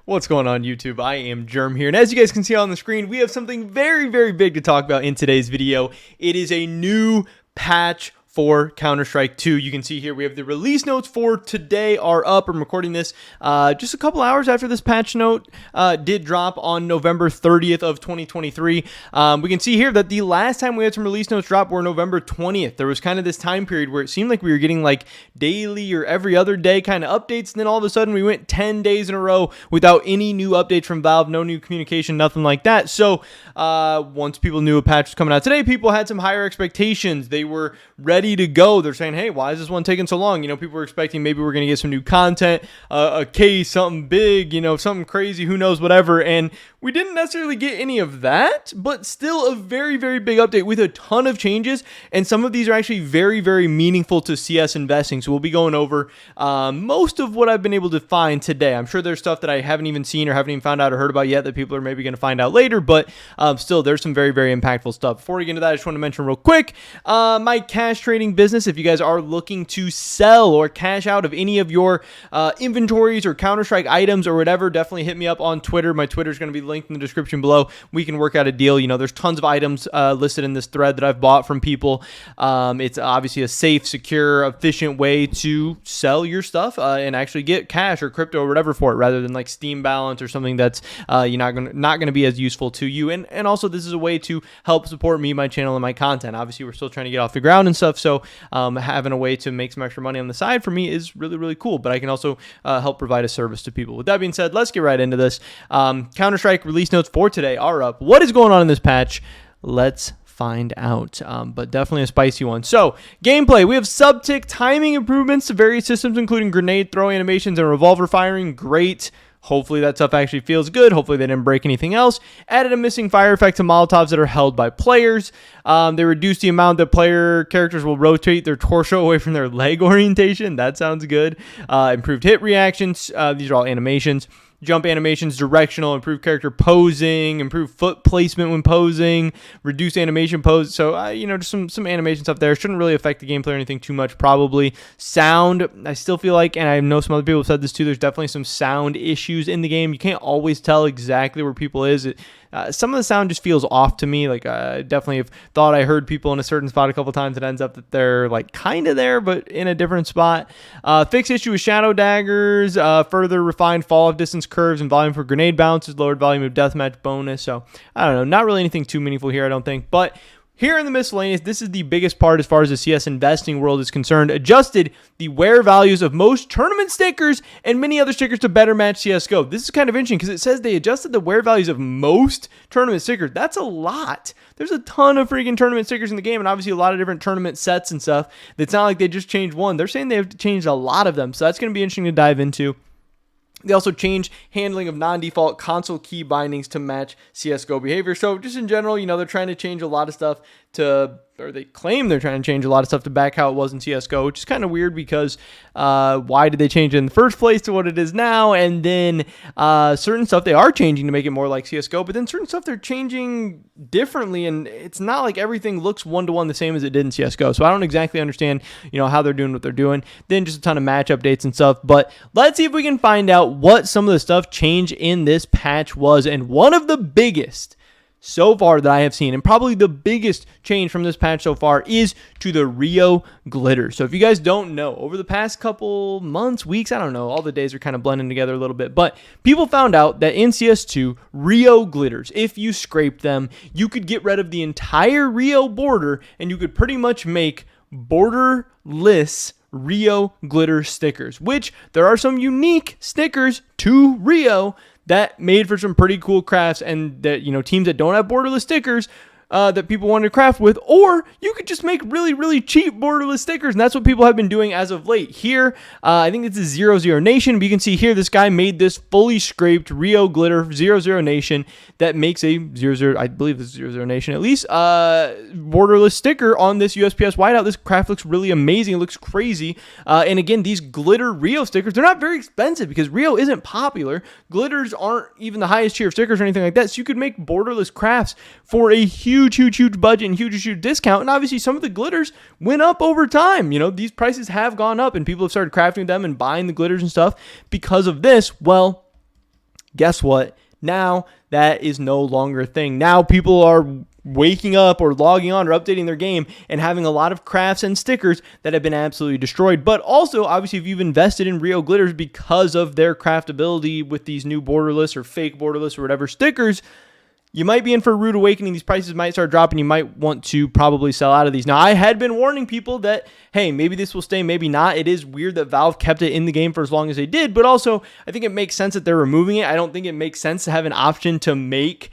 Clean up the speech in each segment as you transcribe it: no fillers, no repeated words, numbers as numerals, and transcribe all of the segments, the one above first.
What's going on, YouTube? I am Germ here, and as you guys can see on the screen, we have something very, very big to talk about in today's video. It is a new patch for Counter-Strike 2. You can see here we have the release notes for today are up. I'm recording this just a couple hours after this patch note did drop on November 30th of 2023. We can see here that the last time we had some release notes drop were November 20th. There was kind of this time period where it seemed like we were getting like daily or every other day kind of updates, and then all of a sudden we went 10 days in a row without any new updates from Valve, no new communication, nothing like that. So once people knew a patch was coming out today, people had some higher expectations. They were ready to go. They're saying, hey, why is this one taking so long? You know, people were expecting maybe we're going to get some new content, a case, something big, you know, something crazy, who knows, whatever. And we didn't necessarily get any of that, but still a very, very big update with a ton of changes. And some of these are actually very, very meaningful to CS investing. So we'll be going over most of what I've been able to find today. I'm sure there's stuff that I haven't even seen or haven't even found out or heard about yet that people are maybe going to find out later, but still, there's some very, very impactful stuff. Before we get into that, I just want to mention real quick, my cash trading business. If you guys are looking to sell or cash out of any of your inventories or Counter-Strike items or whatever, definitely hit me up on Twitter. My Twitter is going to be linked in the description below. We can work out a deal. You know, there's tons of items listed in this thread that I've bought from people. It's obviously a safe, secure, efficient way to sell your stuff and actually get cash or crypto or whatever for it, rather than like Steam balance or something that's you're not going to be as useful to you. And also, this is a way to help support me, my channel, and my content. Obviously, we're still trying to get off the ground and stuff, so having a way to make some extra money on the side for me is really, really cool. But I can also help provide a service to people. With that being said, let's get right into this. Counter-Strike release notes for today are up. What is going on in this patch? Let's find out, but definitely a spicy one. So, gameplay, we have sub-tick timing improvements to various systems, including grenade throwing animations and revolver firing. Great. Hopefully that stuff actually feels good. Hopefully they didn't break anything else. Added a missing fire effect to Molotovs that are held by players. They reduced the amount that player characters will rotate their torso away from their leg orientation. That sounds good. Improved hit reactions. These are all animations. Jump animations, directional, improved character posing, improved foot placement when posing, reduce animation pose. So, you know, just some animation stuff there. Shouldn't really affect the gameplay or anything too much, probably. Sound, I still feel like, and I know some other people have said this too, there's definitely some sound issues in the game. You can't always tell exactly where people is. Some of the sound just feels off to me. Like, I definitely have thought I heard people in a certain spot a couple times. It ends up that they're like kind of there, but in a different spot. Fixed issue with shadow daggers, further refined fall off distance curves and volume for grenade bounces, lowered volume of deathmatch bonus. So, I don't know. Not really anything too meaningful here, I don't think. But here in the miscellaneous, this is the biggest part as far as the CS investing world is concerned. Adjusted the wear values of most tournament stickers and many other stickers to better match CSGO. This is kind of interesting because it says they adjusted the wear values of most tournament stickers. That's a lot. There's a ton of freaking tournament stickers in the game, and obviously a lot of different tournament sets and stuff. It's not like they just changed one. They're saying they've changed a lot of them, so that's going to be interesting to dive into. They also changed handling of non-default console key bindings to match CSGO behavior. So just in general, you know, they're trying to change a lot of stuff to, or they claim they're trying to change a lot of stuff to back how it was in CSGO, which is kind of weird because why did they change it in the first place to what it is now? And then certain stuff they are changing to make it more like CSGO, but then certain stuff they're changing differently, and it's not like everything looks one-to-one the same as it did in CSGO. So I don't exactly understand, you know, how they're doing what they're doing. Then just a ton of match updates and stuff, but let's see if we can find out what some of the stuff change in this patch was. And one of the biggest so far that I have seen, and probably the biggest change from this patch so far, is to the Rio Glitter. So if you guys don't know, over the past couple months, weeks, I don't know, all the days are kind of blending together a little bit, but people found out that in CS2, Rio Glitters, if you scraped them, you could get rid of the entire Rio border, and you could pretty much make borderless Rio Glitter stickers, which there are some unique stickers to Rio that made for some pretty cool crafts, and that, you know, teams that don't have borderless stickers that people wanted to craft with, or you could just make really, really cheap borderless stickers, and that's what people have been doing as of late. Here, I think it's a 0-0 Nation, but you can see here this guy made this fully scraped Rio Glitter 0-0 Nation that makes a 0-0, I believe this is 0-0 Nation at least, borderless sticker on this USPS whiteout. This craft looks really amazing. It looks crazy. And again, these glitter Rio stickers, they're not very expensive because Rio isn't popular. Glitters aren't even the highest tier of stickers or anything like that, so you could make borderless crafts for a huge budget and huge discount. And obviously some of the glitters went up over time. You know, these prices have gone up and people have started crafting them and buying the glitters and stuff because of this. Well, Guess what? Now that is no longer a thing. Now people are waking up or logging on or updating their game and having a lot of crafts and stickers that have been absolutely destroyed. But also, obviously, if you've invested in Rio Glitters because of their craftability with these new borderless or fake borderless or whatever stickers, you might be in for a rude awakening. These prices might start dropping. You might want to probably sell out of these. Now, I had been warning people that, hey, maybe this will stay, maybe not. It is weird that Valve kept it in the game for as long as they did, but also I think it makes sense that they're removing it. I don't think it makes sense to have an option to make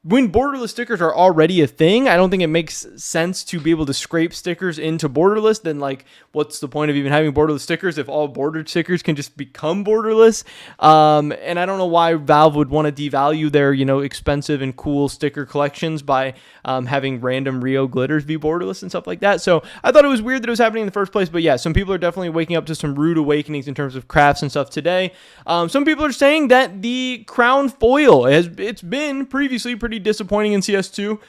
when borderless stickers are already a thing. I don't think it makes sense to be able to scrape stickers into borderless. Then, like, what's the point of even having borderless stickers if all bordered stickers can just become borderless? And I don't know why Valve would want to devalue their, expensive and cool sticker collections by having random Rio glitters be borderless and stuff like that. So I thought it was weird that it was happening in the first place. But yeah, some people are definitely waking up to some rude awakenings in terms of crafts and stuff today. Some people are saying that the crown foil it's been previously pretty disappointing in CS2.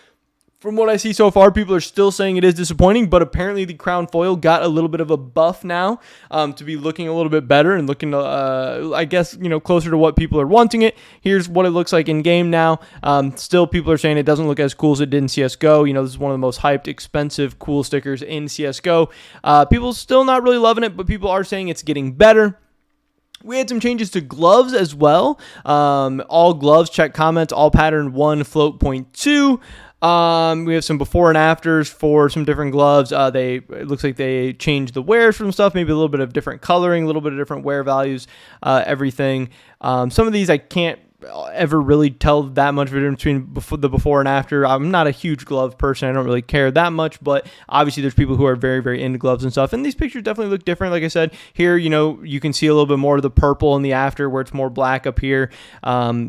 From what I see so far, people are still saying it is disappointing, but apparently the crown foil got a little bit of a buff now to be looking a little bit better and looking, I guess, closer to what people are wanting it. Here's what it looks like in game now. Still, people are saying it doesn't look as cool as it did in CSGO. This is one of the most hyped, expensive, cool stickers in CSGO. People still not really loving it, but people are saying it's getting better. We had some changes to gloves as well. All gloves, check comments, all pattern 1, float 0.2. We have some before and afters for some different gloves. It looks like they changed the wears from stuff, maybe a little bit of different coloring, a little bit of different wear values, everything. Some of these I can't ever really tell that much of a difference between the before and after. I'm not a huge glove person. I don't really care that much, but obviously there's people who are very, very into gloves and stuff. And these pictures definitely look different. Like I said, here, you can see a little bit more of the purple in the after where it's more black up here.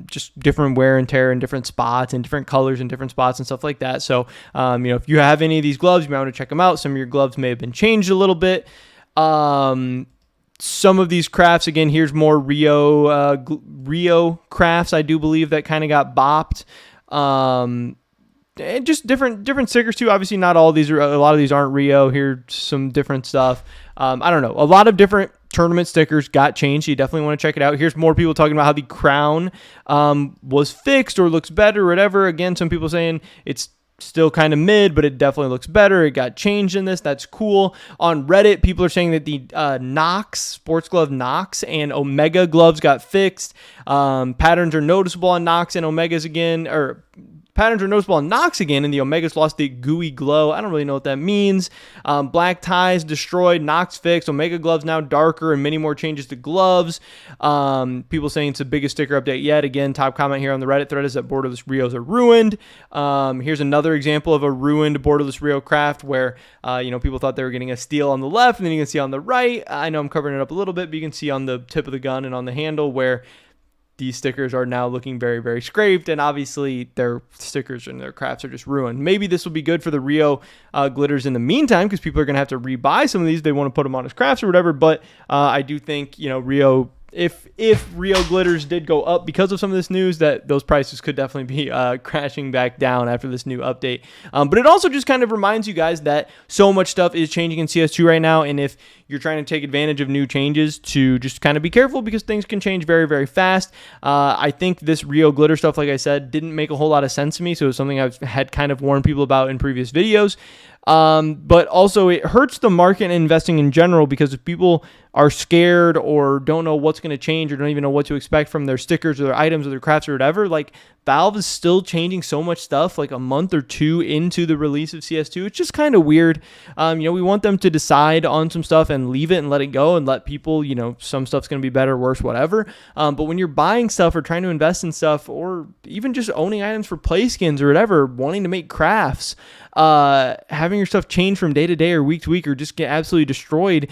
Just different wear and tear in different spots and different colors in different spots and stuff like that. So, if you have any of these gloves, you might want to check them out. Some of your gloves may have been changed a little bit. Some of these crafts, again, here's more Rio crafts, I do believe, that kind of got bopped. And just different stickers too. Obviously, not all of these a lot of these aren't Rio. Here's some different stuff. I don't know. A lot of different tournament stickers got changed. So you definitely want to check it out. Here's more people talking about how the crown was fixed or looks better or whatever. Again, some people saying it's still kind of mid, but it definitely looks better. It got changed in this. That's cool. On Reddit, people are saying that the Nox, sports glove Nox, and Omega gloves got fixed. Patterns are noticeable on Nox and Omegas again, or patterns are noticeable on Nox again, and the Omegas lost the gooey glow. I don't really know what that means. Black ties destroyed, Nox fixed, Omega gloves now darker, and many more changes to gloves. People saying it's the biggest sticker update yet. Again, top comment here on the Reddit thread is that borderless Rios are ruined. Here's another example of a ruined borderless Rio craft where people thought they were getting a steal on the left, and then you can see on the right. I know I'm covering it up a little bit, but you can see on the tip of the gun and on the handle where these stickers are now looking very, very scraped, and obviously their stickers and their crafts are just ruined. Maybe this will be good for the Rio glitters in the meantime, because people are going to have to rebuy some of these. They want to put them on as crafts or whatever, but I do think, Rio, if Rio glitters did go up because of some of this news, that those prices could definitely be crashing back down after this new update. But it also just kind of reminds you guys that so much stuff is changing in CS2 right now, and if you're trying to take advantage of new changes, to just kind of be careful, because things can change very, very fast. I think this Rio glitter stuff, like I said, didn't make a whole lot of sense to me, so it's something I've had kind of warned people about in previous videos. But also it hurts the market and investing in general, because if people are scared or don't know what's going to change or don't even know what to expect from their stickers or their items or their crafts or whatever, like Valve is still changing so much stuff like a month or two into the release of CS2. It's just kind of weird. We want them to decide on some stuff and leave it and let it go and let people, some stuff's going to be better, worse, whatever. But when you're buying stuff or trying to invest in stuff, or even just owning items for play skins or whatever, wanting to make crafts, having your stuff change from day to day or week to week or just get absolutely destroyed,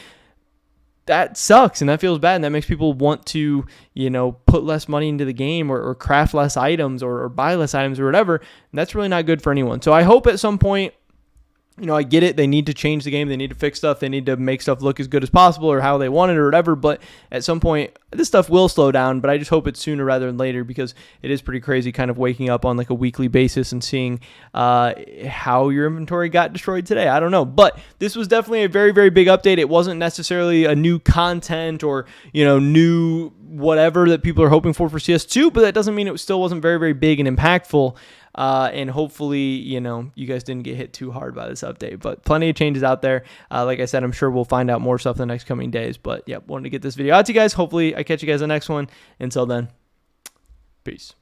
that sucks, and that feels bad, and that makes people want to, put less money into the game or craft less items or buy less items or whatever, and that's really not good for anyone. So I hope at some point you know, I get it. They need to change the game. They need to fix stuff. They need to make stuff look as good as possible or how they want it or whatever. But at some point, this stuff will slow down. But I just hope it's sooner rather than later, because it is pretty crazy kind of waking up on like a weekly basis and seeing how your inventory got destroyed today. I don't know. But this was definitely a very, very big update. It wasn't necessarily a new content or, you know, new whatever that people are hoping for CS2. But that doesn't mean it still wasn't very, very big and impactful. And hopefully, you know, you guys didn't get hit too hard by this update, but plenty of changes out there. Like I said, I'm sure we'll find out more stuff in the next coming days, but yeah, wanted to get this video out to you guys. Hopefully I catch you guys in the next one. Until then, peace.